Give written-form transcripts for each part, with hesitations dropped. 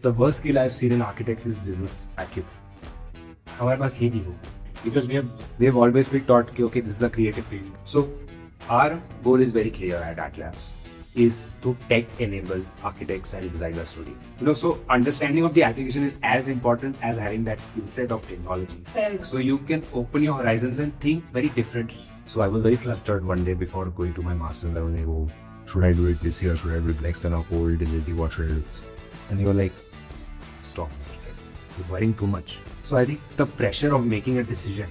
the worst skill I've seen in architects is business acumen. हमारे पास ये नहीं हो, because we have always been taught कि okay, this is a creative field. So our goal is very clear at Art Labs, is to tech enable architects and designers today. So understanding of the application is as important as having that skill set of technology. So you can open your horizons and think very differently. So I was very flustered one day before going to my master's. I was like, oh, should I do it this year? Should I do it next? And I'll hold digitally, what should I do? And you were like, stop. You're worrying too much. So I think the pressure of making a decision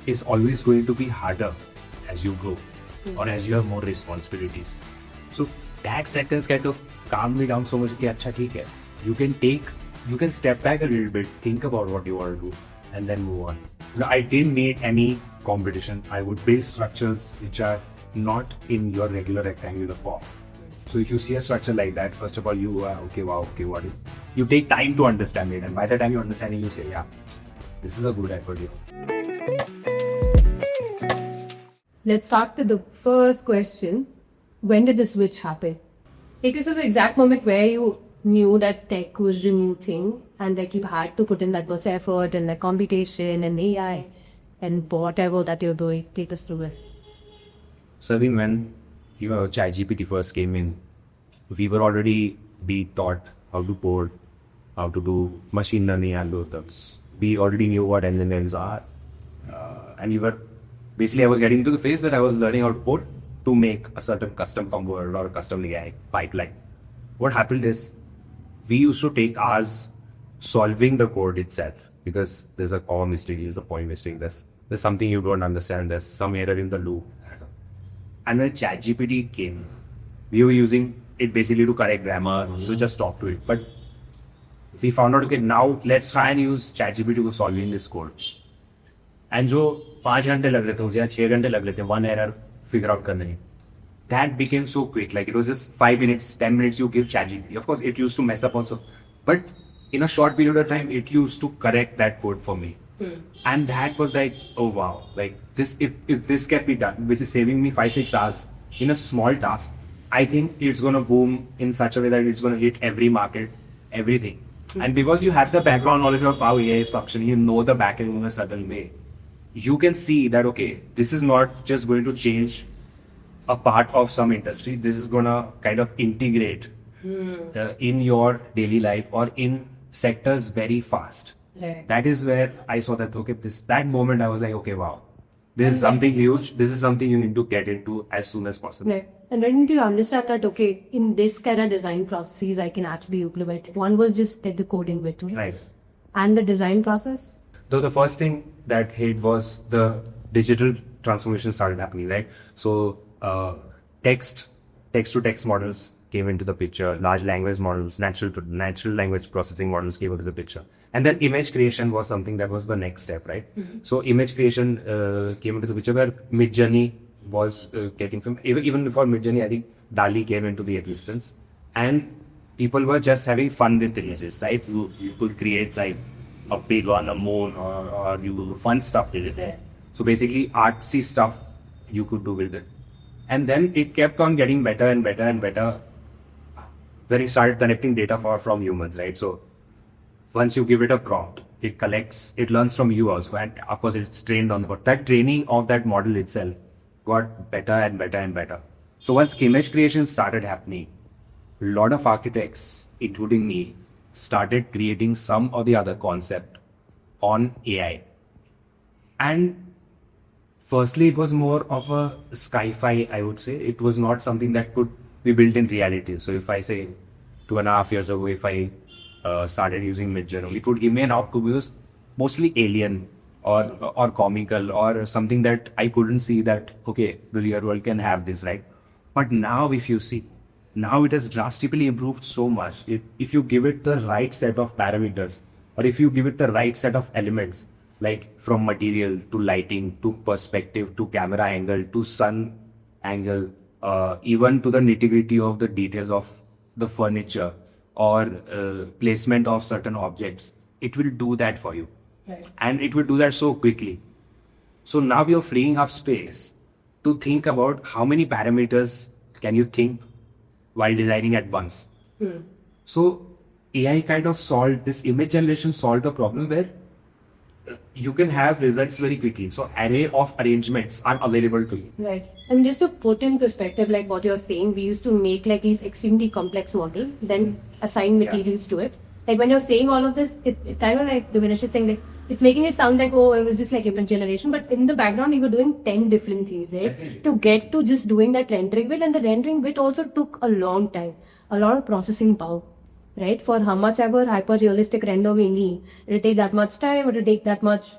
is always going to be harder as you grow or as you have more responsibilities. So that sentence kind of calmed me down so much that acha theek hai. You can step back a little bit, think about what you want to do and then move on. I didn't need any competition. I would build structures which are not in your regular rectangular form. So if you see a structure like that, first of all, you are what is? You take time to understand it, and by the time you understand it, you say, yeah, this is a good effort here. Let's start with the first question. When did the switch happen? Take us to the exact moment where you knew that tech was the new thing and like you had to put in that much effort and like computation and AI and whatever that you're doing. Take us through it. So I think when ChatGPT first came in, we were already being taught how to code, how to do machine learning algorithms. We already knew what engineers are. And we were, basically I was getting to the phase where I was learning how to code to make a certain custom component or a custom AI pipeline. What happened is, we used to take hours solving the code itself because there's a comma mistake, there's a point mistake, there's something you don't understand, there's some error in the loop. And when ChatGPT came, we were using it basically to correct grammar, to just talk to it. But we found out, okay, now let's try and use ChatGPT to solving this code. And जो 5 घंटे लग रहे थे या 6 घंटे लग रहे थे one error figure out करने, that became so quick. Like it was just 5 minutes, 10 minutes you give ChatGPT. Of course, it used to mess up also, but in a short period of time, it used to correct that code for me. And that was like, oh wow, like this, if this can be done, which is saving me 5-6 hours in a small task, I think it's gonna boom in such a way that it's gonna hit every market, everything. And because you have the background knowledge of how AI is functioning, you know the backend in a certain way, you can see that, okay, this is not just going to change a part of some industry, this is gonna kind of integrate in your daily life or in sectors very fast. Right. That is where I saw that, okay, that moment I was like, okay, wow, this is something huge, this is something you need to get into as soon as possible. Right. And when did you understand that, okay, in this kind of design processes, I can actually implement? One was just like the coding bit, Right. And the design process? Though the first thing that hit was the digital transformation started happening, right? So text to text models came into the picture, large language models, natural language processing models came into the picture. And then image creation was something that was the next step, right? So image creation came into the picture where Midjourney was getting from, even before Midjourney, I think DALL-E came into the existence. And people were just having fun with images, right? You could create like a pig on a moon or you fun stuff with it. So basically artsy stuff you could do with it. And then it kept on getting better and better and better when it started connecting data from humans, right? So once you give it a prompt, it learns from you also, and of course it's trained on, but that training of that model itself got better and better and better. So once image creation started happening, a lot of architects, including me, started creating some or the other concept on AI. And firstly, it was more of a sci-fi, I would say. It was not something that could be built in reality. So if I say 2.5 years ago, if I started using Midjourney, it would give me an output which was mostly alien or comical or something that I couldn't see that, okay, the real world can have this, right? But now if you see, now it has drastically improved so much. If you give it the right set of parameters, or if you give it the right set of elements, like from material to lighting to perspective to camera angle to sun angle, even to the nitty-gritty of the details of the furniture or placement of certain objects, it will do that for you. Right. And it will do that so quickly. So now you're freeing up space to think about how many parameters can you think while designing at once. So AI kind of solved this image generation, solved a problem where you can have results very quickly. So array of arrangements are available to you. Right. And just to put in perspective, like what you're saying, we used to make like these extremely complex models, then assign materials to it. Like when you're saying all of this, it kind of like diminishes saying like it's making it sound like, oh, it was just like image generation. But in the background, you were doing 10 different things, right? Definitely. To get to just doing that rendering bit. And the rendering bit also took a long time, a lot of processing power. Right? For how much ever hyper realistic render we need, it'll take that much time, it'll take that much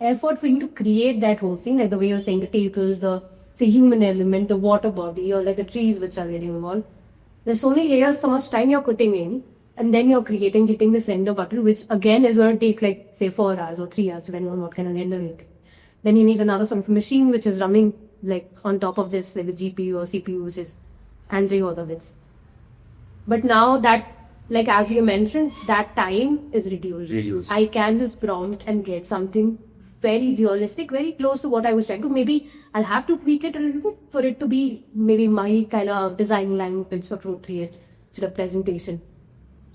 effort for you to create that whole scene, like the way you're saying the tables, the say human element, the water body, or like the trees which are getting involved. There's only layers, so much time you're putting in, and then you're hitting this render button, which again is going to take like say 4 hours or 3 hours, depending on what kind of render you get. Then you need another sort of machine which is running like on top of this, like the GPU or CPU, which is handling all of this. But now that, like as you mentioned, that time is reduced. I can just prompt and get something very realistic, very close to what I was trying to. Maybe I'll have to tweak it a little bit for it to be maybe my kind of design language or to create sort of presentation.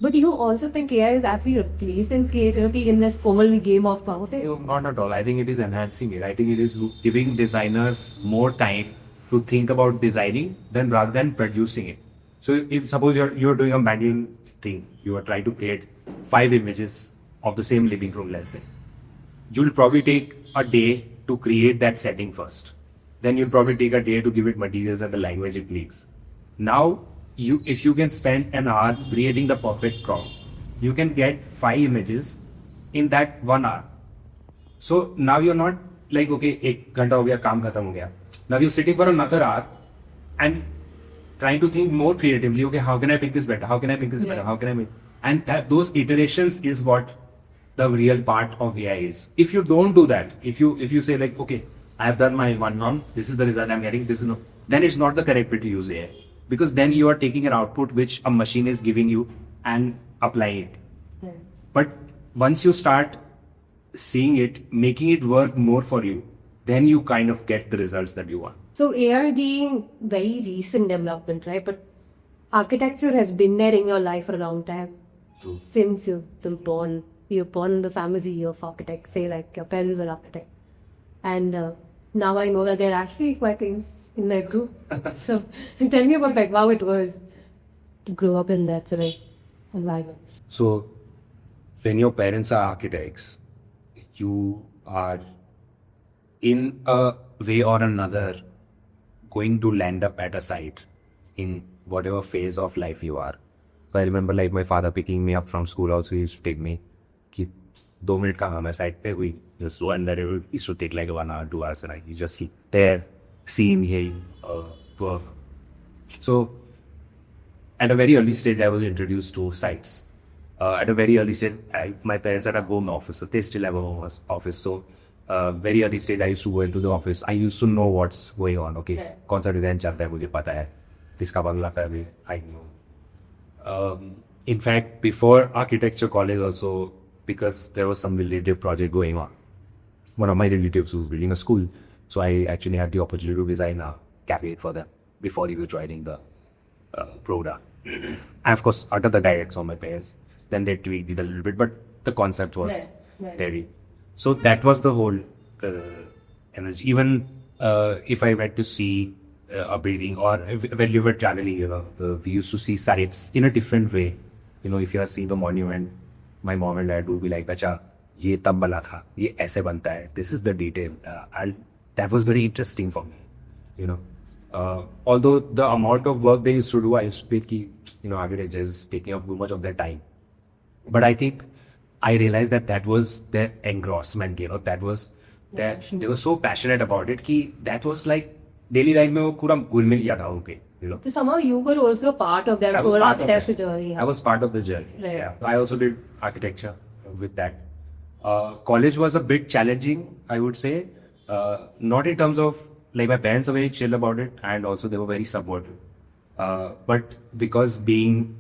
But you also think AI is actually replacing creativity in this whole game of power? No, not at all. I think it is enhancing it. I think it is giving designers more time to think about designing rather than producing it. So if suppose you're doing a manual thing, you are trying to create 5 images of the same living room, let's say. You'll probably take a day to create that setting first. Then you'll probably take a day to give it materials and the language it needs. Now, if you can spend an hour creating the perfect crop, you can get 5 images in that 1 hour. So now you're not like, okay, 1 घंटा हो गया, काम खत्म हो गया. Now you're sitting for another hour and trying to think more creatively, okay, how can I make this better? How can I make this better? How can I make... And those iterations is what the real part of AI is. If you don't do that, if you say like, okay, I have done my one norm, this is the result I'm getting, this is no, then it's not the correct way to use AI. Because then you are taking an output which a machine is giving you and applying it. Yeah. But once you start seeing it, making it work more for you, then you kind of get the results that you want. So AI being very recent development, right? But architecture has been there in your life for a long time. True. Since you've been born. You're born in the family of architects, say like your parents are architects. And now I know that they're actually quite in their group. So tell me about like how it was to grow up in that sort of environment. So when your parents are architects, you are in a way or another going to land up at a site in whatever phase of life you are. So I remember like my father picking me up from school also, he used to take me कि 2 minute का काम है site पे, we just go and that it used to take like 1 hour, 2 hours, and you just sit there, seeing him work. So at a very early stage, I was introduced to sites. At a very early stage, my parents had a home office, so they still have a home office. So very early stage, I used to go into the office. I used to know what's going on. Okay, कौन सा design चलता है मुझे पता है, किसका बंगला कर भी I knew. In fact, before architecture college also, because there was some relative project going on, one of my relatives was building a school, so I actually had the opportunity to design a cabinet for them before even joining the program. And of course, under the guidance of my parents, then they tweaked it a little bit, but the concept was very. So that was the whole energy. Even if I went to see a building, or when you were traveling, we used to see sites in a different way. If you are seeing the monument, my mom and dad would be like, "Bacha, ये तब बना था, ये ऐसे बनता है. This is the detail." And that was very interesting for me. Although the amount of work they used to do, I used to feel architecture is taking up too much of their time. But I think I realized that was their engrossment. That was that they were so passionate about it. That was like daily life में वो पूरा घुल मिल गया था उनके. So somehow you were also part of that whole architecture journey. I was part of the journey. Right. Yeah. I also did architecture with that. College was a bit challenging, I would say. Not in terms of, like, my parents were very chill about it, and also they were very supportive. But because being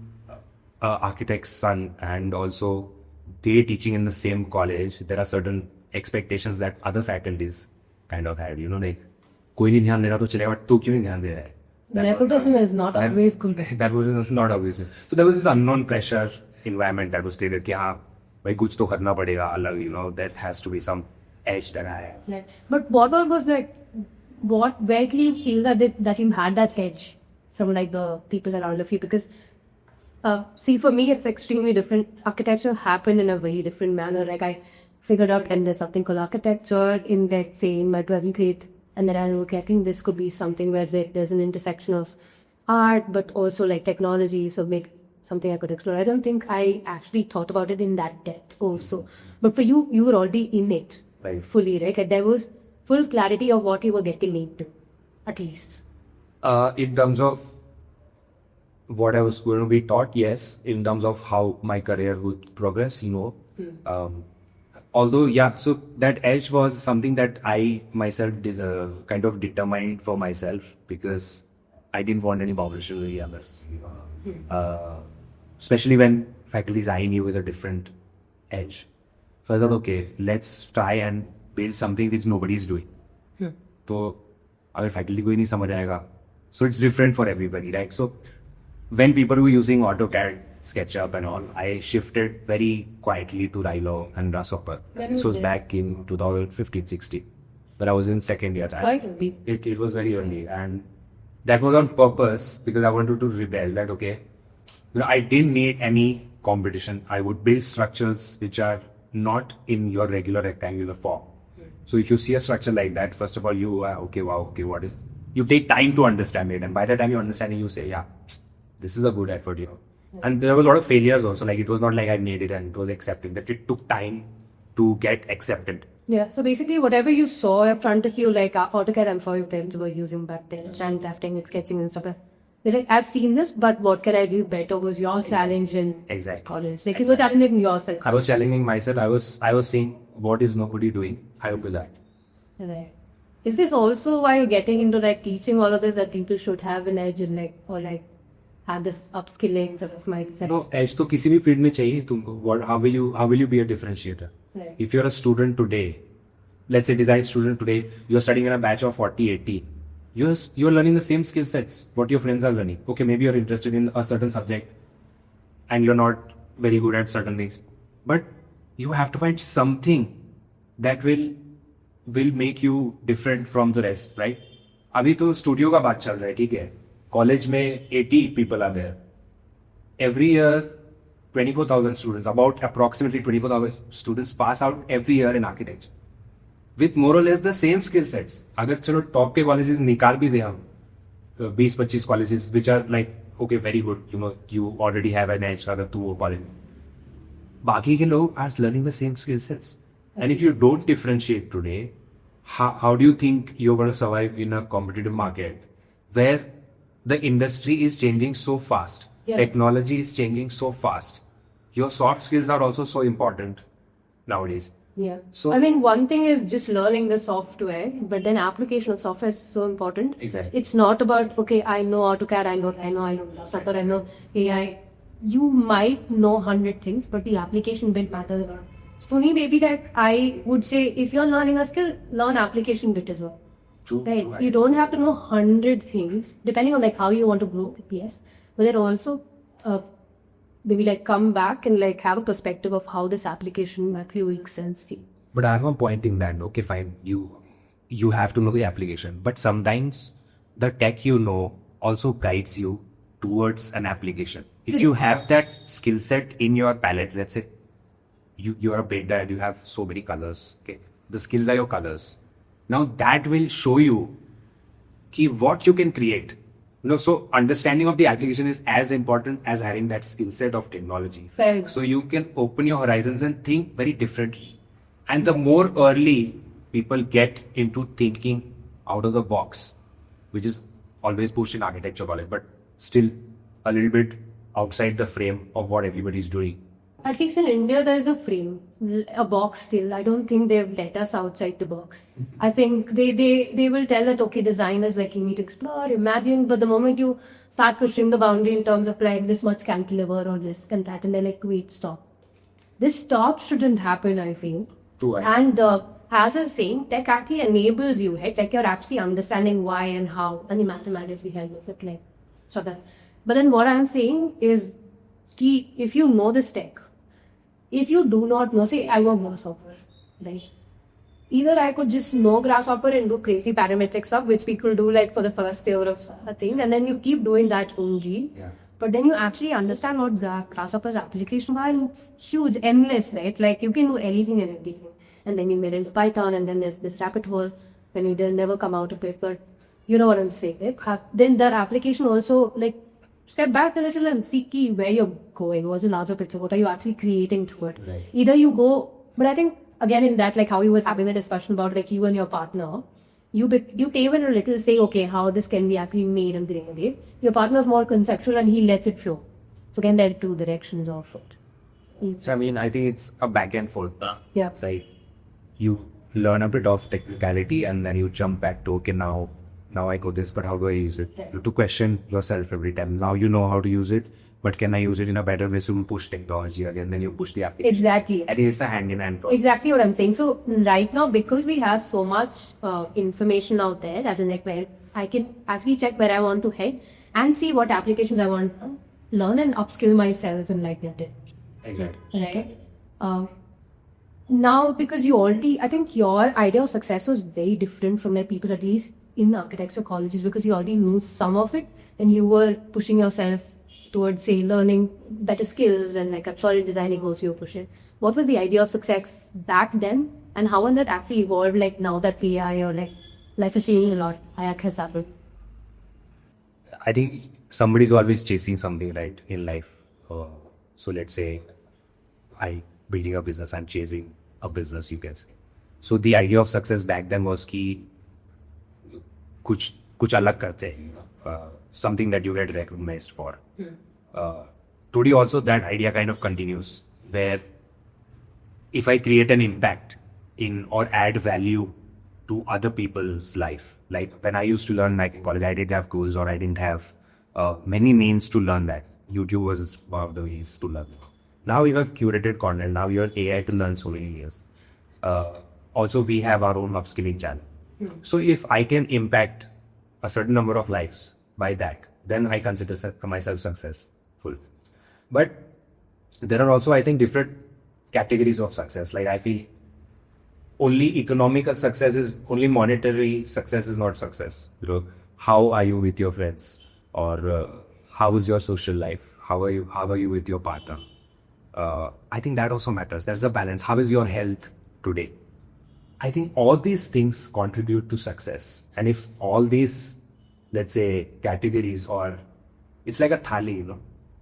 architect's son and also they teaching in the same college, there are certain expectations that other faculties kind of had. Like, कोई नहीं ध्यान दे रहा तो चलेगा, तू क्यों नहीं ध्यान दे रहा है? Nepotism is not always good. That was not always good. So there was this unknown pressure environment that was created कि हाँ भाई कुछ तो करना पड़ेगा अलग, there has to be some edge that I have. Right. But what was like, where do you feel that you had that edge from like the people around you? Because see, for me, it's extremely different. Architecture happened in a very different manner. Like I figured out, and there's something called architecture in, let's say, in my 12th grade. And then I was okay, I think this could be something where there's an intersection of art, but also like technology. So maybe something I could explore. I don't think I actually thought about it in that depth also. But for you, you were already in it fully, right? Like there was full clarity of what you were getting into, at least. In terms of what I was going to be taught, yes. In terms of how my career would progress, although, yeah, so that edge was something that I myself did, kind of determined for myself because I didn't want any boundaries with the others. Especially when faculties I knew with a different edge. So I thought, okay, let's try and build something which nobody is doing. So, अगर faculty को ही नहीं समझ आएगा, so it's different for everybody, right? So when people were using AutoCAD, SketchUp and all, I shifted very quietly to Rhino and Grasshopper. This was back in 2015-16, but I was in second year time. It was very early, and that was on purpose because I wanted to rebel. That okay, I didn't need any competition. I would build structures which are not in your regular rectangular form. So if you see a structure like that, first of all, you are okay, wow, okay, what is? You take time to understand it, and by the time you understand it, you say, yeah, this is a good effort, And there were a lot of failures also. Like it was not like I made it and it was accepted. That it took time to get accepted. Yeah. So basically, whatever you saw in front of you, like AutoCAD, I'm sure your parents were using back then, and drafting and sketching and stuff. They're like, I've seen this, but what can I do better? Was your challenge in college? Like you were challenging yourself. I was challenging myself. I was saying, what is nobody doing? I will do that. Right. Is this also why you're getting into like teaching all of this, that people should have an edge in like, or like have this upskilling sort of mindset? No, edge तो किसी भी field में चाहिए तुमको. What? How will you be a differentiator? Right. If you're a student today, let's say design student today, you're studying in a batch of 40, 80. You're learning the same skill sets what your friends are learning. Okay, maybe you're interested in a certain subject and you're not very good at certain things, but you have to find something that will make you different from the rest, right? अभी तो studio का बात चल रहा है, ठीक है? College में 80 people are there. Every year, 24,000 students, about approximately 24,000 students pass out every year in architecture. With more or less the same skill sets. अगर चलो top के colleges निकाल भी दे हम 20-25 colleges which are like okay very good, you already have an edge अगर तू वो college में. बाकी के लोग are learning the same skill sets. And if you don't differentiate today, how do you think you're going to survive in a competitive market where the industry is changing so fast? Yeah. Technology is changing so fast. Your soft skills are also so important nowadays. Yeah. So I mean, one thing is just learning the software, but then application of software is so important. Exactly. It's not about, okay, I know AutoCAD, I know Sutter, I know AI. You might know 100 things, but the application bit matters a lot. So for me, maybe like I would say, if you're learning a skill, learn application bit as well. True. Right? True. You don't have to know 100 things, depending on like how you want to grow the PS. But then also, maybe like come back and like have a perspective of how this application actually makes sense to you. But I have a point in that. Okay, fine. You have to know the application, but sometimes the tech also guides you towards an application. If you have that skill set in your palette, let's say you are a painter and you have so many colors. Okay, the skills are your colors. Now that will show you what you can create. So understanding of the application is as important as having that skill set of technology. Fair. So you can open your horizons and think very differently. And the more early people get into thinking out of the box, which is always pushed in architecture college, but still a little bit outside the frame of what everybody's doing. At least in India, there is a frame, a box still. I don't think they've let us outside the box. I think they will tell that, okay, design is like you need to explore, imagine, but the moment you start pushing the boundary in terms of like this much cantilever or this and that, and they're like, wait, stop. This stop shouldn't happen, I feel. True. And as I was saying, tech actually enables you, right? Like you're actually understanding why and how, and the mathematics behind it, like, so that. But then what I'm saying is, if you know this tech, if you do not know, say I work Grasshopper, right? Either I could just know Grasshopper and do crazy parametric stuff, which we could do like for the first year of a thing, and then you keep doing that only. Yeah. But then you actually understand what the Grasshopper's application are, and it's huge, endless, right? Like you can do anything and everything. And then you made into Python, and then there's this rabbit hole, and you didn't never come out of it. But you know what I'm saying, right? Then that application also, like, step back a little and see key where you're going. What's the larger picture? What are you actually creating to it? Right. Either you go, but I think again in that, like how you were having a discussion about like you and your partner, you take in a little, say, okay, how this can be actually made and created. Your partner's more conceptual and he lets it flow. So again, there are two directions of it. So I mean, I think it's a back and forth. Yeah. Like you learn a bit of technicality and then you jump back to, okay, now I go this, but how do I use it? You have to question yourself every time. Now you know how to use it, but can I use it in a better way? So you push technology again, then you push the application. Exactly. I think it's a hand-in-hand process. Exactly what I'm saying. So right now, because we have so much information out there, as in like where I can actually check where I want to head and see what applications I want to learn and upskill myself in like that. Exactly. Right. Now, because I think your idea of success was very different from like people at least in architecture colleges, because you already knew some of it and you were pushing yourself towards, say, learning better skills and like solid designing goals you were pushing. What was the idea of success back then, and how has that actually evolved like now that AI or like life is changing a lot, AI has happened? I think somebody's always chasing something, right, in life. So let's say I building a business, I'm chasing a business, you can say. So the idea of success back then was कि कुछ अलग करते हैं, something that you get recognized for. Today also that idea kind of continues, where if I create an impact in or add value to other people's life, like when I used to learn like in college, I didn't have goals or I didn't have many means to learn that. YouTube was one of the ways to learn. Now you have curated content. Now you have AI to learn so many years. Also, we have our own upskilling channel. So if I can impact a certain number of lives by that, then I consider myself successful. But there are also, I think, different categories of success. Like I feel only economical success is, only monetary success is not success. You know, how are you with your friends, or how is your social life? How are you with your partner? I think that also matters. There's a balance. How is your health today? I think all these things contribute to success. And if all these, let's say, categories, or it's like a thali, you know.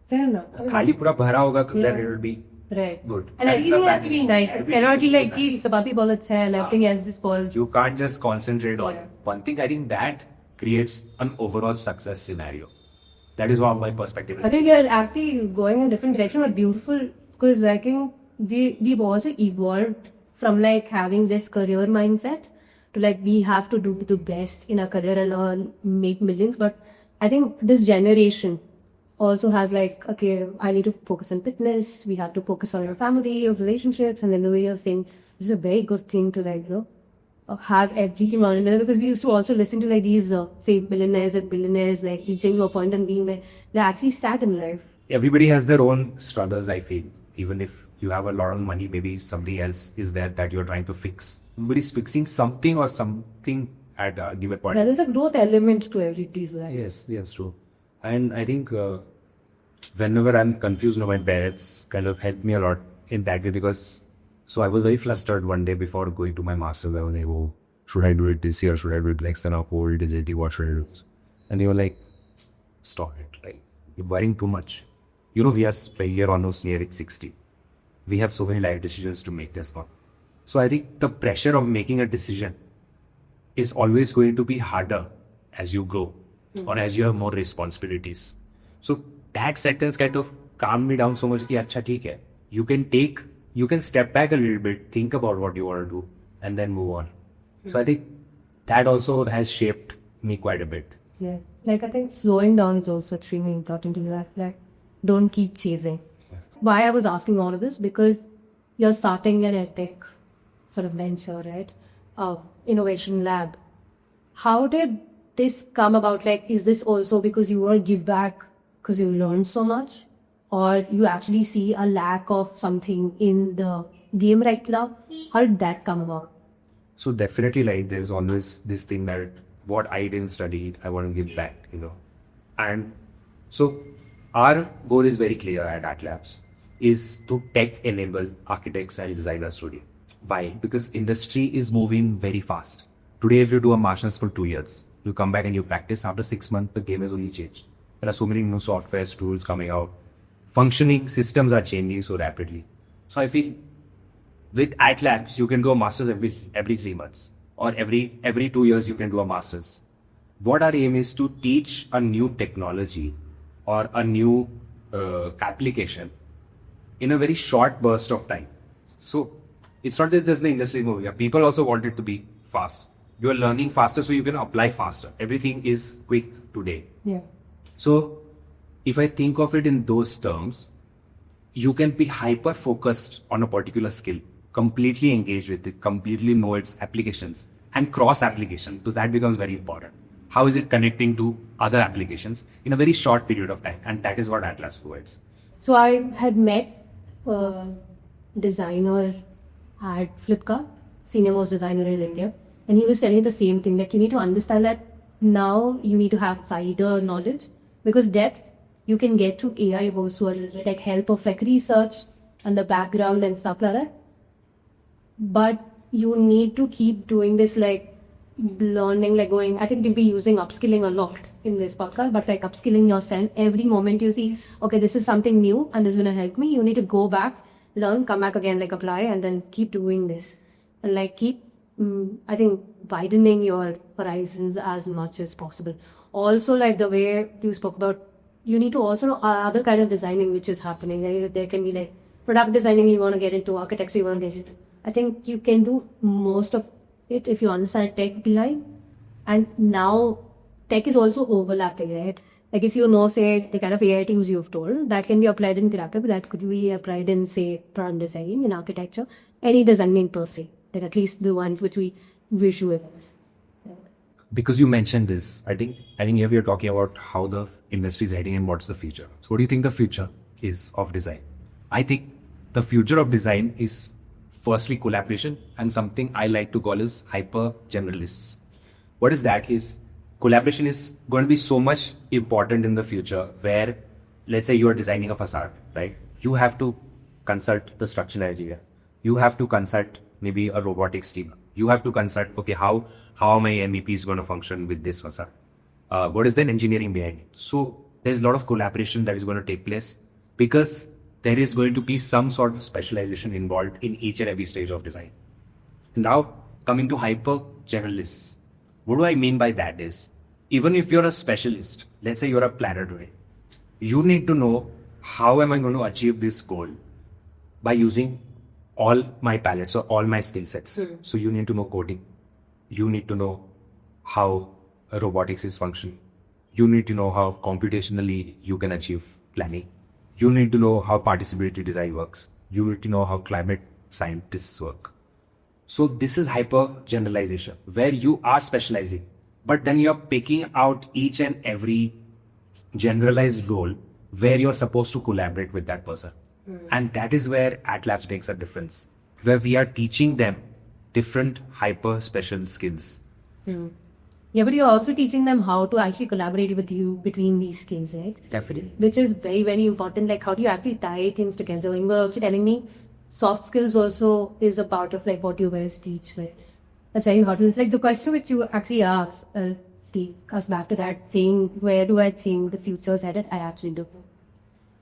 Fair enough. Thali pura bhara hoga, then it will be right. good. And everything has to be nice. Energy like this, sabati bullets hai, and everything else is called. You can't just concentrate on one thing. I think that creates an overall success scenario. That is what my perspective is. I think you're actually going in a different direction, but beautiful, because I think we've also evolved from like having this career mindset to like we have to do the best in our career and earn, make millions. But I think this generation also has like, okay, I need to focus on fitness, we have to focus on your family, your relationships, and then the way you're saying, this is a very good thing to like, you know, have everything on together, because we used to also listen to like these, say, millionaires and billionaires, like reaching to a point and being like, they're actually sad in life. Everybody has their own struggles, I feel. Even if you have a lot of money, maybe something else is there that you're trying to fix. Somebody's fixing something or something at a given point. There is a growth element to everybody's life. Yes, true. And I think whenever I'm confused, my parents kind of helped me a lot in that way, because so I was very flustered one day before going to my master. Where they go, should I do it this year? Should I do it next year? Hold digitally, what should I do? And they were like, stop it. Like, you're worrying too much. You know, we are here almost nearing 60. We have so many life decisions to make this one. So I think the pressure of making a decision is always going to be harder as you grow or as you have more responsibilities. So that sentence kind of calmed me down so much. Ki, Achha, theek hai. You can step back a little bit, think about what you want to do, and then move on. So I think that also has shaped me quite a bit. Yeah. Like I think slowing down is also extremely important in life. Like, don't keep chasing. Why I was asking all of this, because you're starting an edtech sort of venture, right? Innovation lab. How did this come about? Like, is this also because you want to give back because you learned so much? or you actually see a lack of something in the game right now? How did that come about? So definitely, like, there's always this thing that what I didn't study, I want to give back, And so our goal is very clear at AtLabs, is to tech enable architects and designers today. Why? Because industry is moving very fast. Today, if you do a master's for 2 years, you come back and you practice, after 6 months, the game has only changed. There are so many new softwares, tools coming out. Functioning systems are changing so rapidly. So I feel with AtLabs, you can go masters every 3 months, or every 2 years you can do a masters. What our aim is to teach a new technology or a new application in a very short burst of time. So it's not just the industry moving. People also want it to be fast. You are learning faster, so you can apply faster. Everything is quick today. Yeah. So if I think of it in those terms, you can be hyper focused on a particular skill, completely engaged with it, completely know its applications, and cross application. So that becomes very important. How is it connecting to other applications in a very short period of time? And that is what Atlas provides. So I had met a designer at Flipkart, senior most designer in India, and he was telling the same thing, like you need to understand that now you need to have wider knowledge, because depth you can get through AI also, like help of like research and the background and stuff like that. But you need to keep doing this, like learning, like going, I think we'll be using upskilling a lot in this podcast, but like upskilling yourself every moment you see, okay, this is something new and this is going to help me. You need to go back, learn, come back again, like apply, and then keep doing this. And like keep, I think, widening your horizons as much as possible. Also, like the way you spoke about, you need to also know other kind of designing which is happening. There can be like product designing you want to get into, architecture you want to get into. I think you can do most of it if you understand tech behind. And now tech is also overlapping, right? Like if you know, say, the kind of AI tools you've told, that can be applied in therapy, but that could be applied in, say, product design, in architecture, any designing per se, like at least the ones which we visualize. Because you mentioned this, I think here we are talking about how the industry is heading and what's the future. So what do you think the future is of design? I think the future of design is firstly collaboration, and something I like to call is hyper generalists. What is that? Is collaboration is going to be so much important in the future, where let's say you are designing a facade, right? You have to consult the structural engineer. You have to consult maybe a robotics team. You have to consult, okay, how my MEP is going to function with this facade? What is the engineering behind it? So there's a lot of collaboration that is going to take place, because there is going to be some sort of specialization involved in each and every stage of design. Now, coming to hyper generalists, what do I mean by that is, even if you're a specialist, let's say you're a planner today, you need to know how am I going to achieve this goal by using all my palettes or all my skill sets. So you need to know coding. You need to know how robotics is functioning. You need to know how computationally you can achieve planning. You need to know how participatory design works. You need to know how climate scientists work. So this is hyper generalization, where you are specializing, but then you're picking out each and every generalized role where you're supposed to collaborate with that person. And that is where AtLabs makes a difference, where we are teaching them different hyper special skills. Yeah, but you're also teaching them how to actually collaborate with you between these skills, right? Definitely. Which is very, very important. Like, how do you actually tie things together? You were also telling me soft skills also is a part of like what you guys teach, right? That's very important. Like the question which you actually asked, take us back to that thing, where do I think the future is headed? I actually do.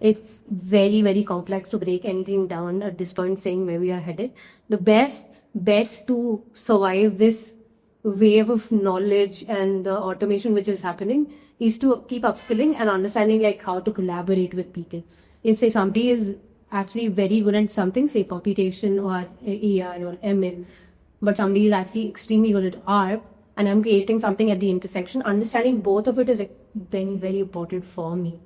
It's very, very complex to break anything down at this point, saying where we are headed. The best bet to survive this wave of knowledge and the automation which is happening is to keep upskilling and understanding like how to collaborate with people. If say somebody is actually very good at something, say computation or AI or ML, but somebody is actually extremely good at art, and I'm creating something at the intersection, understanding both of it is like very, very important for me.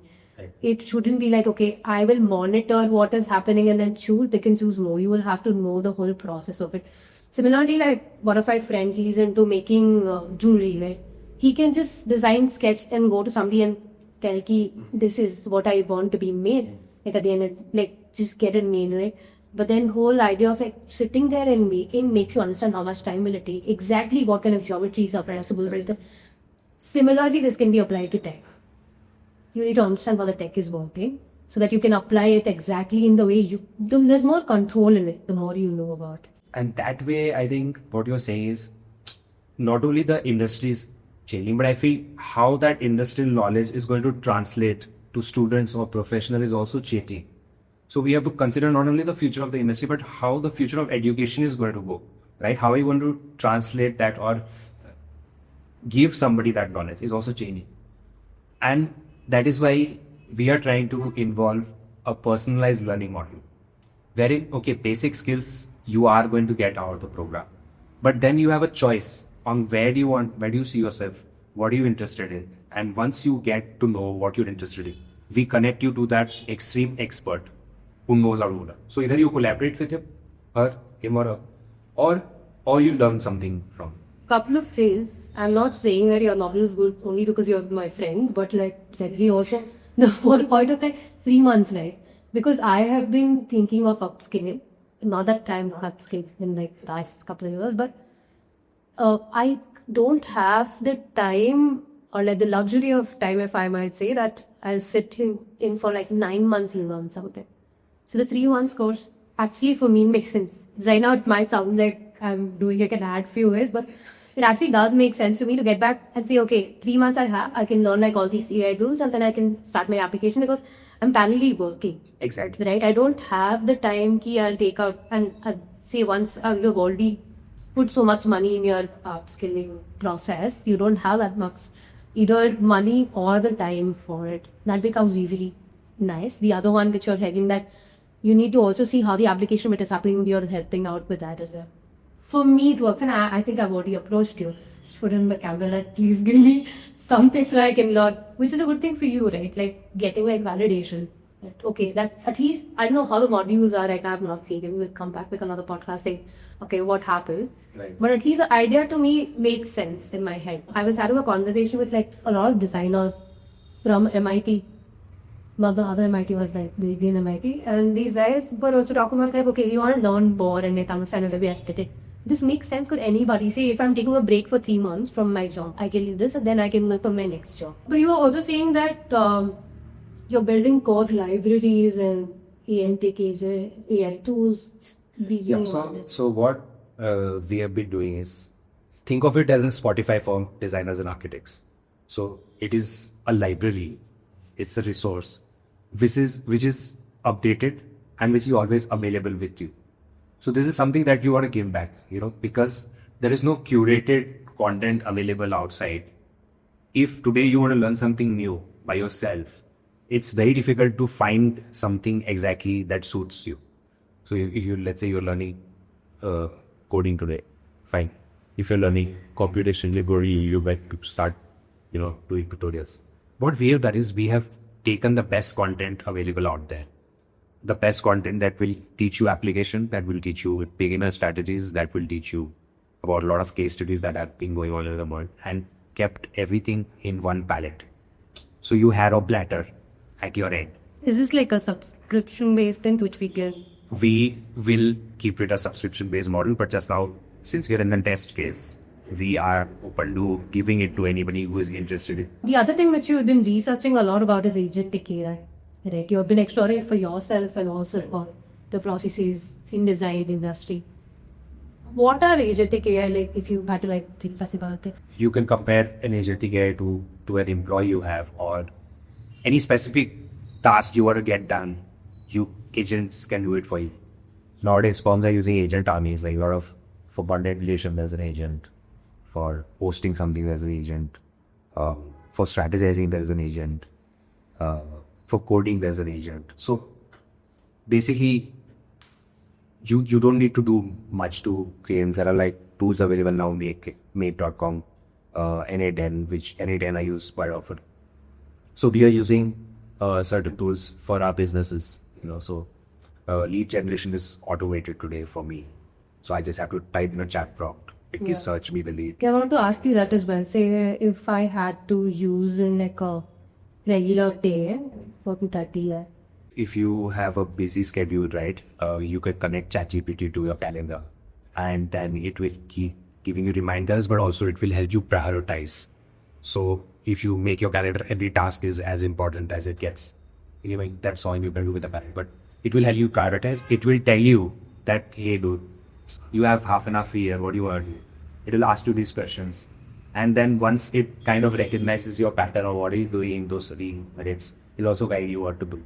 It shouldn't be like, okay, I will monitor what is happening and then pick and choose more. You will have to know the whole process of it. Similarly, like one of my friends, he's into making jewelry, right? He can just design, sketch, and go to somebody and tell ki this is what I want to be made. Like at the end, it's like just get it made, right? But then whole idea of like sitting there and making makes you understand how much time will it take, exactly what kind of geometries are possible, right? Similarly, this can be applied to tech. You need to understand how the tech is working so that you can apply it exactly in the way there's more control in it the more you know about it. And that way, I think what you're saying is not only the industry is changing, but I feel how that industrial knowledge is going to translate to students or professionals is also changing. So we have to consider not only the future of the industry, but how the future of education is going to go, right? How are you going to translate that or give somebody that knowledge is also changing. And that is why we are trying to involve a personalized learning model. Wherein, okay, basic skills you are going to get out of the program. But then you have a choice on where do you see yourself, what are you interested in? And once you get to know what you're interested in, we connect you to that extreme expert who knows how to do that. So either you collaborate with him, him or her, or you learn something from. Couple of things. I'm not saying that your novel is good only because you're my friend, but like he also the whole point of like 3 months, right? Because I have been thinking of upskilling. Not that I'm upskilling in like the last couple of years, but I don't have the time or like the luxury of time, if I might say, that I'll sit in for like 9 months and learn something. So the 3 months course actually for me makes sense. Right now it might sound like I'm doing like an ad few ways, but it actually does make sense for me to get back and say, okay, 3 months I can learn like all these AI tools and then I can start my application because I'm parallelly working. Exactly. Right? I don't have the time key I'll take out and say once you've already put so much money in your upskilling process, you don't have that much either money or the time for it. That becomes usually nice. The other one which you're heading that you need to also see how the application bit is happening, you're helping out with that as well. For me, it works, and I think I've already approached you. Just put in the camera, like, please give me something so I can learn, which is a good thing for you, right? Like, getting like validation. That, okay, that at least, I don't know how the modules are right now, I've not seen them. We'll come back with another podcast saying, okay, what happened? Right. But at least the idea to me makes sense in my head. I was having a conversation with like a lot of designers from MIT. Not the other MIT was like the Indian MIT. And these guys were also talking about like, okay, we want to learn more and like understand a little bit. This makes sense. Could anybody say if I'm taking a break for 3 months from my job, I can do this and then I can move for my next job. But you were also saying that you're building core libraries and Agentic AI tools. So what we have been doing is think of it as a Spotify for designers and architects. So it is a library, it's a resource which is updated and which is always available with you. So this is something that you want to give back, because there is no curated content available outside. If today you want to learn something new by yourself, it's very difficult to find something exactly that suits you. So if you, let's say you're learning coding today, fine. If you're learning computation library, you might start, doing tutorials. What we have done is we have taken the best content available out there. The best content that will teach you application, that will teach you beginner strategies, that will teach you about a lot of case studies that have been going on in the world, and kept everything in one palette. So you had a platter at your end. Is this like a subscription-based thing which we get? We will keep it a subscription-based model, but just now, since we're in the test phase, we are open to giving it to anybody who is interested in. The other thing which you've been researching a lot about is Agentic AI. Right? You've been exploring it for yourself and also for the processes in design industry. What are Agentic AI like if you had to like think about it? You can compare an Agentic AI to an employee you have or any specific task you want to get done. Agents can do it for you. Nowadays, firms are using agent armies, like a lot of, for content creation, there's an agent. For posting something, there's an agent. For strategizing, there's an agent. For coding, there's an agent. So basically, you don't need to do much to create. There are like tools available now, make.com, NA10, which NA10 I use quite often. So we are using certain tools for our businesses. So lead generation is automated today for me. So I just have to type in a chat prompt. It can search me the lead. Okay, I want to ask you that as well. Say if I had to use in like a regular day, what would that be? If you have a busy schedule, right, you can connect ChatGPT to your calendar, and then it will keep giving you reminders, but also it will help you prioritize. So if you make your calendar, every task is as important as it gets. That's all you can do with the calendar. But it will help you prioritize. It will tell you that, hey, dude, you have half an hour free here. What do you want to do? It will ask you these questions. And then once it kind of recognizes your pattern or what are you doing in those 3 minutes, it'll also guide you what to do.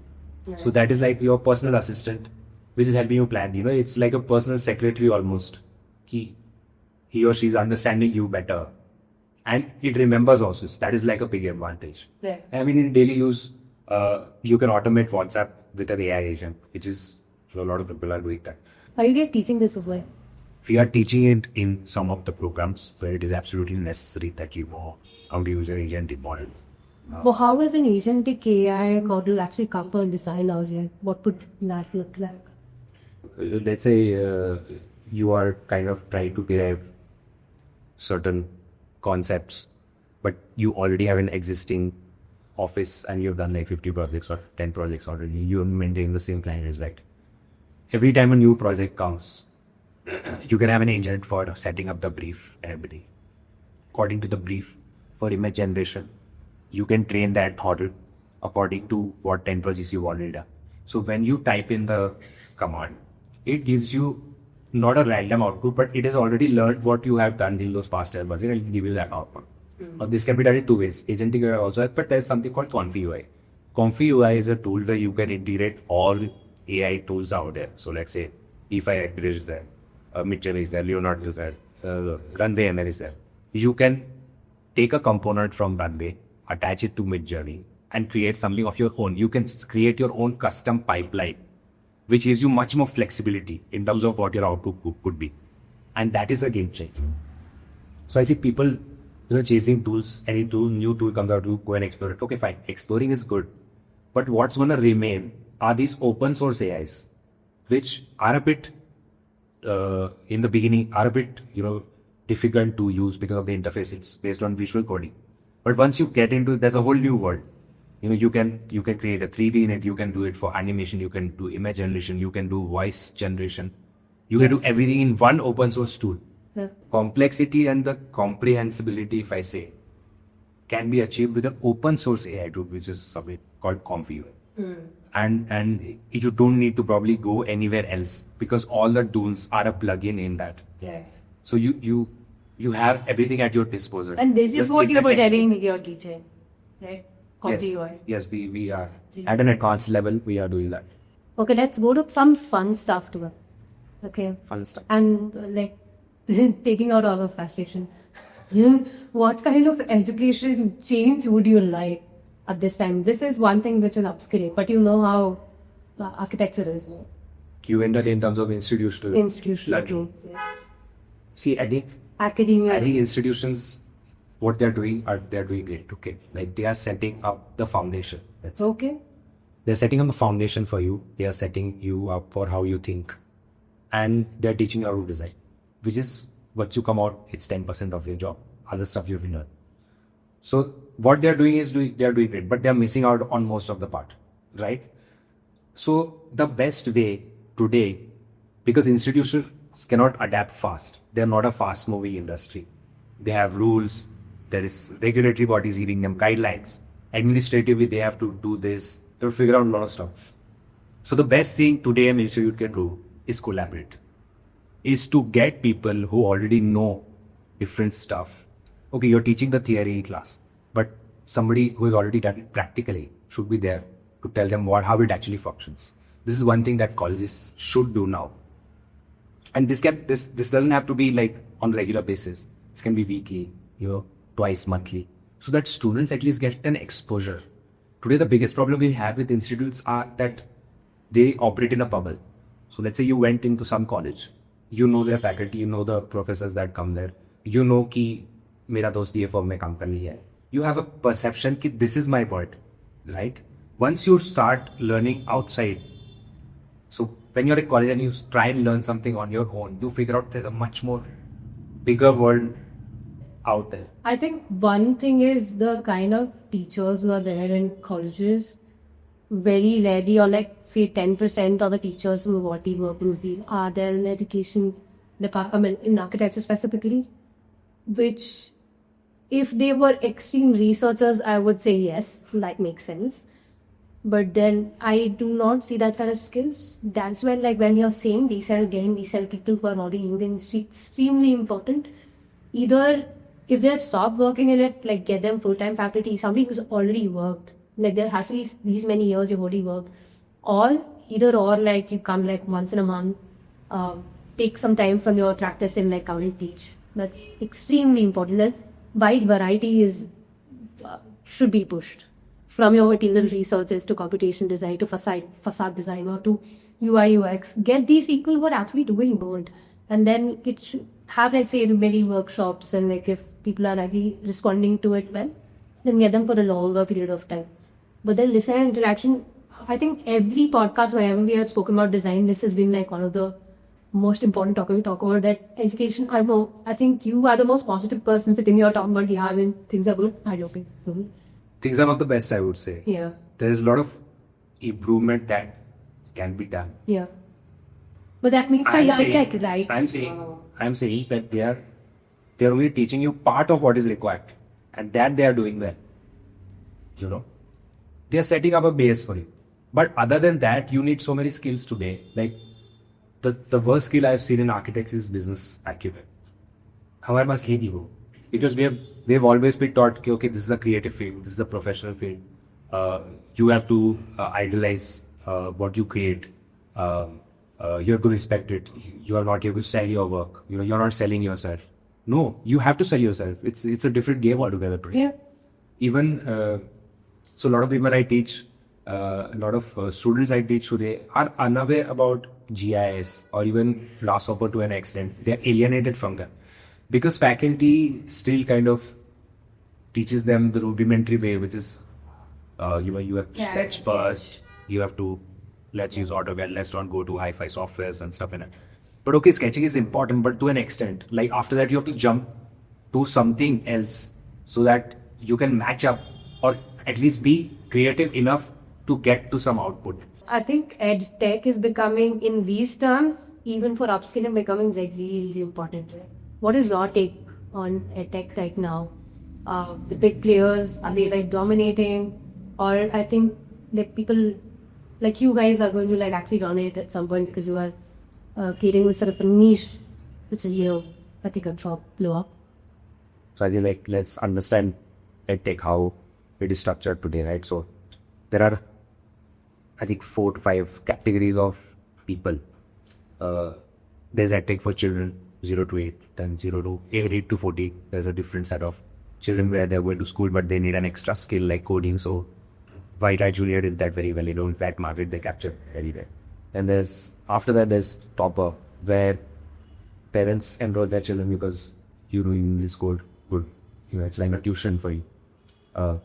Yeah. So that is like your personal assistant, which is helping you plan. It's like a personal secretary almost. He or she is understanding you better. And it remembers also. So that is like a big advantage. Yeah. I mean, in daily use, you can automate WhatsApp with an AI agent, which is, so a lot of people are doing that. Are you guys teaching this as well? We are teaching it in some of the programs where it is absolutely necessary that you know how to use an agentic model. Well, how is an agentic AI model actually come and design ours here? What would that look like? Let's say you are kind of trying to derive certain concepts, but you already have an existing office and you've done like 50 projects or 10 projects already. You maintain the same client, right? Every time a new project comes, you can have an agent for setting up the brief and everything. According to the brief for image generation, you can train that model according to what 10 projects you've already done. So when you type in the command, it gives you not a random output, but it has already learned what you have done in those past 10 projects and it will give you that output. Now this can be done in 2 ways. Agentic AI also has, but there's something called ConfUI. ConfUI is a tool where you can integrate all AI tools out there. So let's say E5 is there, Midjourney is there, Leonardo is there, Runway ML is there. You can take a component from Runway, attach it to Midjourney, and create something of your own. You can create your own custom pipeline, which gives you much more flexibility in terms of what your output could be. And that is a game changer. So I see people chasing tools, any tool, new tool comes out, to go and explore it. Okay, fine. Exploring is good. But what's going to remain are these open source AIs, which are a bit, in the beginning, are a bit, difficult to use because of the interface. It's based on visual coding. But once you get into it, there's a whole new world. You can create a 3D in it. You can do it for animation. You can do image generation. You can do voice generation. You can do everything in one open source tool. Yeah. Complexity and the comprehensibility, if I say, can be achieved with an open source AI tool, which is something called ConfUI. And you don't need to probably go anywhere else because all the tools are a plugin in that. Yeah. So you have everything at your disposal. And this is what you were telling your teacher, right? ConfUI. Yes, we are at an advanced level. We are doing that. Okay, let's go to some fun stuff to it. Okay. Fun stuff. And like taking out all the frustration. What kind of education change would you like at this time? This is one thing which is upskilling, but you know how architecture is. You enter in terms of institutional Institutional. Yes. See, I think Academia. institutions, what they're doing great. Okay, like they are setting up the foundation. That's okay. They're setting up the foundation for you. They are setting you up for how you think, and they're teaching you how to design, which is once you come out, it's 10% of your job. Other stuff you have to learn. So what they're doing great, but they're missing out on most of the part, right? So the best way today, because institutions cannot adapt fast. They're not a fast moving industry. They have rules. There is regulatory bodies giving them guidelines. Administratively, they have to do this. They have to figure out a lot of stuff. So the best thing today an institute can do is collaborate. Is to get people who already know different stuff. Okay, you're teaching the theory class, but somebody who has already done it practically should be there to tell them how it actually functions. This is one thing that colleges should do now. And this doesn't have to be like on a regular basis. This can be weekly, twice monthly, so that students at least get an exposure. Today, the biggest problem we have with institutes are that they operate in a bubble. So let's say you went into some college, you know their faculty, you know the professors that come there, you know कि मेरा दोस्त ये firm में काम कर रही है. You have a perception कि this is my world, right? Once you start learning outside, so when you're at college and you try and learn something on your own, you figure out there's a much more bigger world out there. I think one thing is the kind of teachers who are there in colleges, very rarely, or like say 10% of the teachers who have already worked in the field are there in the education department, in architecture specifically, which if they were extreme researchers, I would say yes, that makes sense. But then I do not see that kind of skills. That's when, like, when you're saying these are again, these are people who are already in the industry, extremely important. Either if they've stopped working in it, like get them full-time faculty, somebody who's already worked. Like there has to be these many years you've already worked. Or either or, like you come like once in a month, take some time from your practice and like come and teach. That's extremely important. And wide variety is should be pushed. From your material researches to computation design to facade design or to UI UX, get these people who are actually doing good, and then it should have, let's say, many workshops, and like if people are actually responding to it well, then get them for a longer period of time. But then listener interaction, I think every podcast whenever we have spoken about design, this has been like one of the most important topic we talk about, that education. I think you are the most positive person sitting here talking about, yeah, I mean, things are good. I don't think so. Things are not the best, I would say. Yeah. There is a lot of improvement that can be done. Yeah. But that means for tech, right? I'm saying that they're only teaching you part of what is required, and that they are doing well. You know, they are setting up a base for you. But other than that, you need so many skills today. Like the worst skill I've seen in architects is business acumen. हमारे पास है नहीं वो, because we've always been taught कि okay, this is a creative field, this is a professional field. You have to idolize what you create. You have to respect it. You are not here to sell your work. You know, you're not selling yourself. No, you have to sell yourself. It's a different game altogether today. Yeah. Even so, a lot of people I teach, a lot of students I teach today are unaware about GIS or even grasshopper to an extent. They're alienated from them because faculty still kind of teaches them the rudimentary way, which is you have sketch first, you have to let's use AutoCAD, let's not go to hi-fi softwares and stuff in it. But okay, sketching is important, but to an extent. Like after that, you have to jump to something else so that you can match up or at least be creative enough to get to some output. I think edtech is becoming, in these terms, even for upskilling, becoming really important. What is your take on edtech right now? The big players, are they like dominating? Or I think like people like you guys are going to like actually dominate at some point because you are creating this sort of a niche, which is, I think a job blow up. So I think like let's understand edtech, how it is structured today, right? So there are, I think, 4 to 5 categories of people. There's edtech for children 0 to 8, then 0 to 8 to 40. There's a different set of children where they're going to school but they need an extra skill like coding. So White Julia did that very well. In fact, market they captured very well. And after that there's topper, where parents enroll their children because you will score good. It's like a tuition for you. So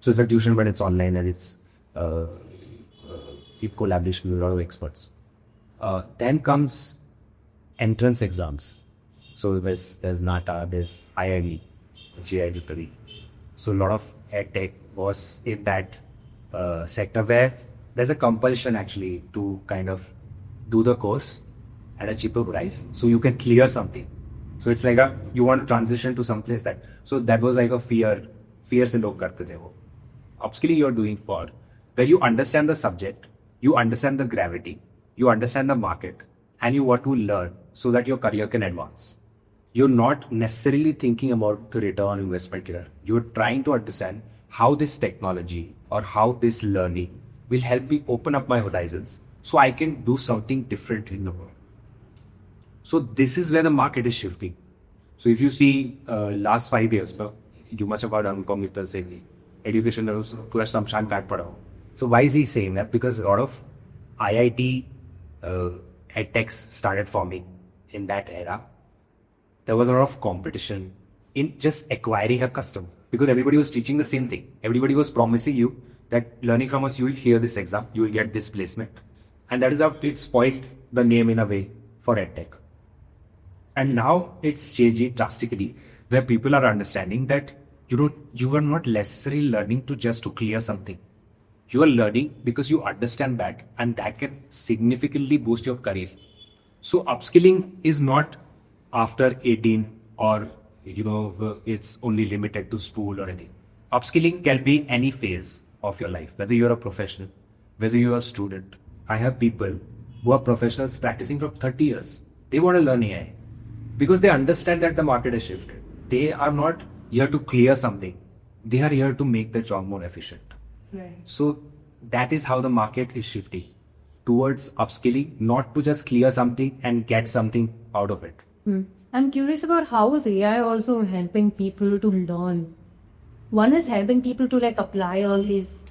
it's a tuition, but it's online and it's in collaboration with a lot of experts. Then comes entrance exams. So there's NATA, there's IIB, GIDP. So a lot of edtech was in that sector where there's a compulsion actually to kind of do the course at a cheaper price so you can clear something. So it's like you want to transition to some place so that was like a fear se log karte the wo. Upskilling you're doing for where you understand the subject, you understand the gravity, you understand the market, and you want to learn so that your career can advance. You're not necessarily thinking about the return on investment here. You're trying to understand how this technology or how this learning will help me open up my horizons so I can do something different in the world. So this is where the market is shifting. So if you see last 5 years, you must have heard Anupam Mittal saying education was पूरा शमशान घाट पड़ा हो. So why is he saying that? Because a lot of IIT edtechs started forming in that era. There was a lot of competition in just acquiring a customer because everybody was teaching the same thing. Everybody was promising you that learning from us, you will clear this exam, you will get this placement. And that is how it spoiled the name in a way for edtech. And now it's changing drastically where people are understanding that you are not necessarily learning to clear something. You are learning because you understand that, and that can significantly boost your career. So upskilling is not after 18 or it's only limited to school or anything. Upskilling can be any phase of your life, whether you're a professional, whether you're a student. I have people who are professionals practicing for 30 years. They want to learn AI because they understand that the market has shifted. They are not here to clear something. They are here to make the job more efficient. Right. So that is how the market is shifting towards upskilling, not to just clear something and get something out of it. I'm curious about how is AI also helping people to learn? One is helping people to like apply all these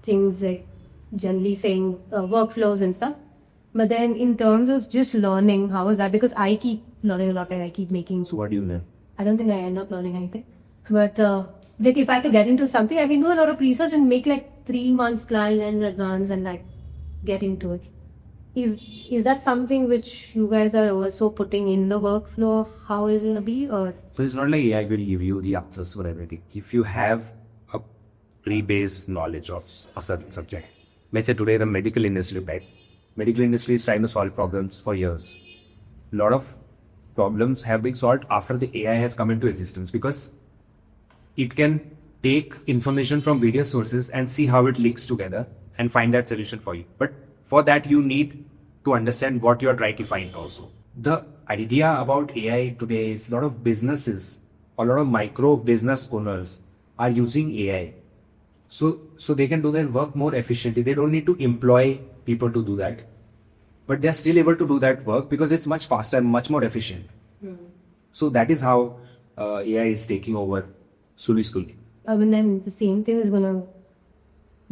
things, like generally saying workflows and stuff. But then in terms of just learning, how is that? Because I keep learning a lot and I keep making. So what do you learn? I don't think I end up learning anything. But like if I had to get into something, I mean, do a lot of research and make like 3 months plans in advance and like get into it. Is that something which you guys are also putting in the workflow? How is it gonna be? Or So it's not like AI will give you the answers for everything. If you have a pre-based knowledge of a certain subject, let's say today the medical industry, right? Medical industry is trying to solve problems for years. A lot of problems have been solved after the AI has come into existence because it can take information from various sources and see how it links together and find that solution for you. But for that, you need to understand what you are trying to find also. The idea about AI today is a lot of businesses, a lot of micro business owners are using AI. So they can do their work more efficiently. They don't need to employ people to do that. But they're still able to do that work because it's much faster and much more efficient. So that is how AI is taking over slowly. and then the same thing is gonna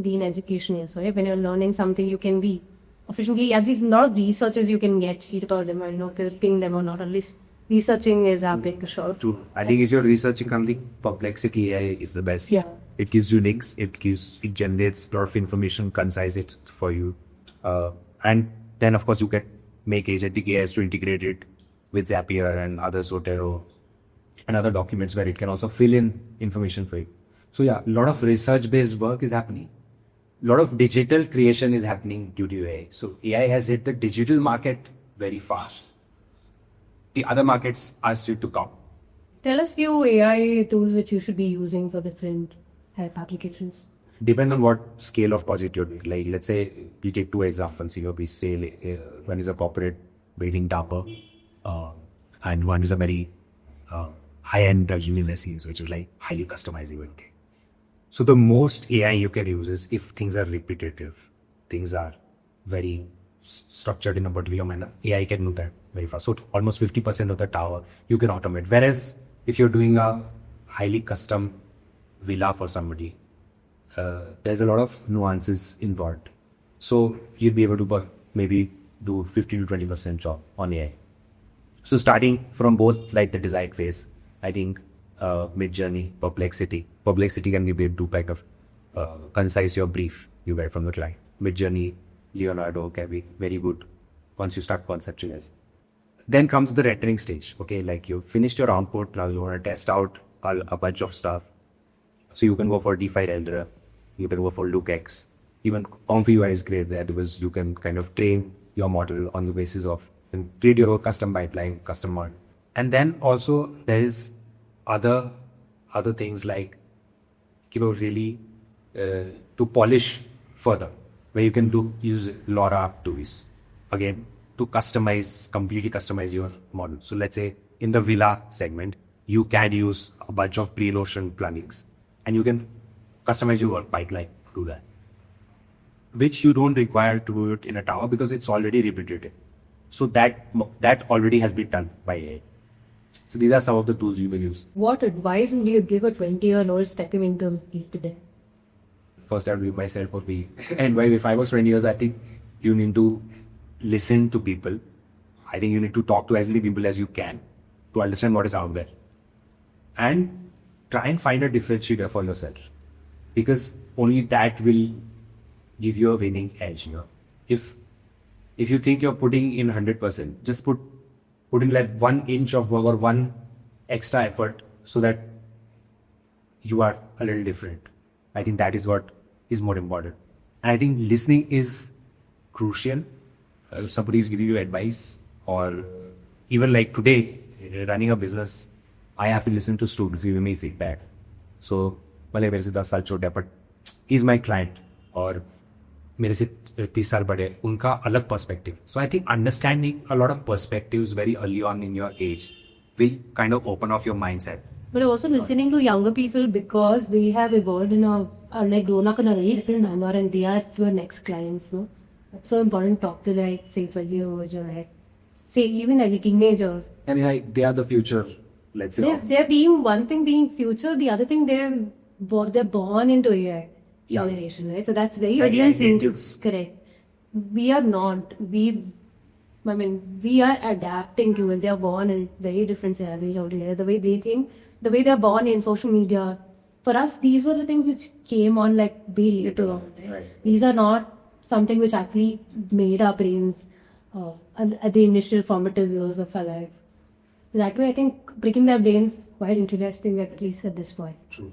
be in education also, right? When you're learning something, you can be efficiently. As if a lot of researchers you can get heat about them. I don't know if they're paying them or not. At least researching is happening for sure. True. I think if you're researching something, Perplexity AI is the best. Yeah. It gives you links. It generates a lot of information, concise it for you, and then of course you can make Agentic AI to integrate it with Zapier and other Zotero and other documents where it can also fill in information for you. So yeah, a lot of research-based work is happening. A lot of digital creation is happening due to AI. So AI has hit the digital market very fast. The other markets are still to come. Tell us few AI tools which you should be using for different help applications. Depends on what scale of project you're doing. Like, let's say we take 2 examples here. We say one is a corporate building tower, and one is a very high-end university, which is like highly customizable. So the most AI you can use is if things are repetitive, things are very structured in a particular manner. AI can do that very fast. So almost 50% of the tower you can automate. Whereas if you're doing a highly custom villa for somebody, there's a lot of nuances involved. So you'll be able to maybe do 15 to 20% job on AI. So starting from both like the design phase, I think Midjourney, Perplexity can be able to kind of concise your brief you get from the client. Midjourney, Leonardo can be very good once you start conceptualizing. Then comes the rendering stage. Okay, like you finished your output, now you want to test out a bunch of stuff. So you can go for DeFi renderer, you can go for LookX. Even ComfyUI is great there because you can kind of train your model on the basis of and create your custom pipeline, custom model. And then also there is other things like really to polish further, where you can use LoRa tools again to completely customize your model. So let's say in the villa segment, you can use a bunch of pre-notion plugins and you can customize your pipeline to that, which you don't require to do it in a tower because it's already repetitive. So that already has been done by AI. So these are some of the tools you will use. What advice will you give a 20-year-old stepping into it today? First, I would give myself would be, and if I was 20 years, I think you need to listen to people. I think you need to talk to as many people as you can to understand what is out there. And try and find a differentiator for yourself, because only that will give you a winning edge here. If you think you're putting in 100%, just put in like 1 inch of work or 1 extra effort so that you are a little different. I think that is what is more important. And I think listening is crucial. If somebody is giving you advice, or even like today, running a business, I have to listen to students giving me feedback. So, भले मेरे से 10 साल छोटे, but he's my client, और मेरे से 30 साल बड़े, उनका अलग perspective. So I think understanding a lot of perspectives very early on in your age will kind of open off your mindset. But also listening to younger people, because they have evolved in like grown up in a very different manner, and they are your next clients. No? It's so important to talk to like say 20-year-olds or like say even like teenagers. I mean, like, they are the future. Let's say. Yes, they're being one thing being future, the other thing they're born into AI generation, right? So that's very Natives. correct. We are not. We are adapting to it. They are born in very different scenarios out here. The way they think, the way they're born in social media. For us, these were the things which came on like way later on. Right. These are not something which actually made our brains at the initial formative years of our life. That way, I think breaking their brains quite interesting, at least at this point. True.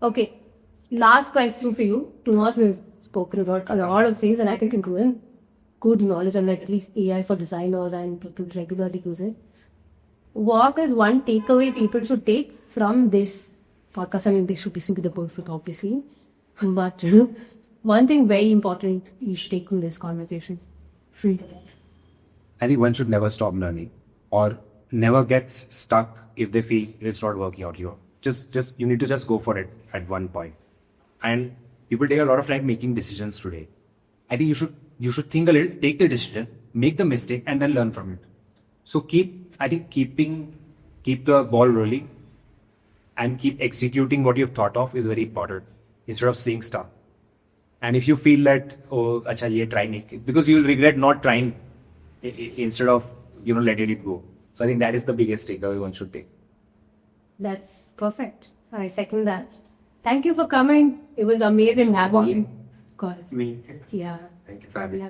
Okay, last question for you. Tomas, we've spoken about a lot of things, and I think including good knowledge on at least AI for designers and people regularly use it. What is one takeaway people should take from this podcast? I mean, they should listen to the perfect, obviously. But one thing very important you should take from this conversation. Free. I think one should never stop learning, or never get stuck if they feel it's not working out. You need to just go for it at one point. And people take a lot of time making decisions today. I think you should think a little, take the decision, make the mistake, and then learn from it. So keep the ball rolling and keep executing what you've thought of is very important instead of staying stuck. And if you feel that, oh, acha, ye try nahi, because you'll regret not trying instead of, letting it go. So I think that is the biggest takeaway one should take. That's perfect. I second that. Thank you for coming. It was amazing having you. Of course. Me. Yeah. Thank you for having me.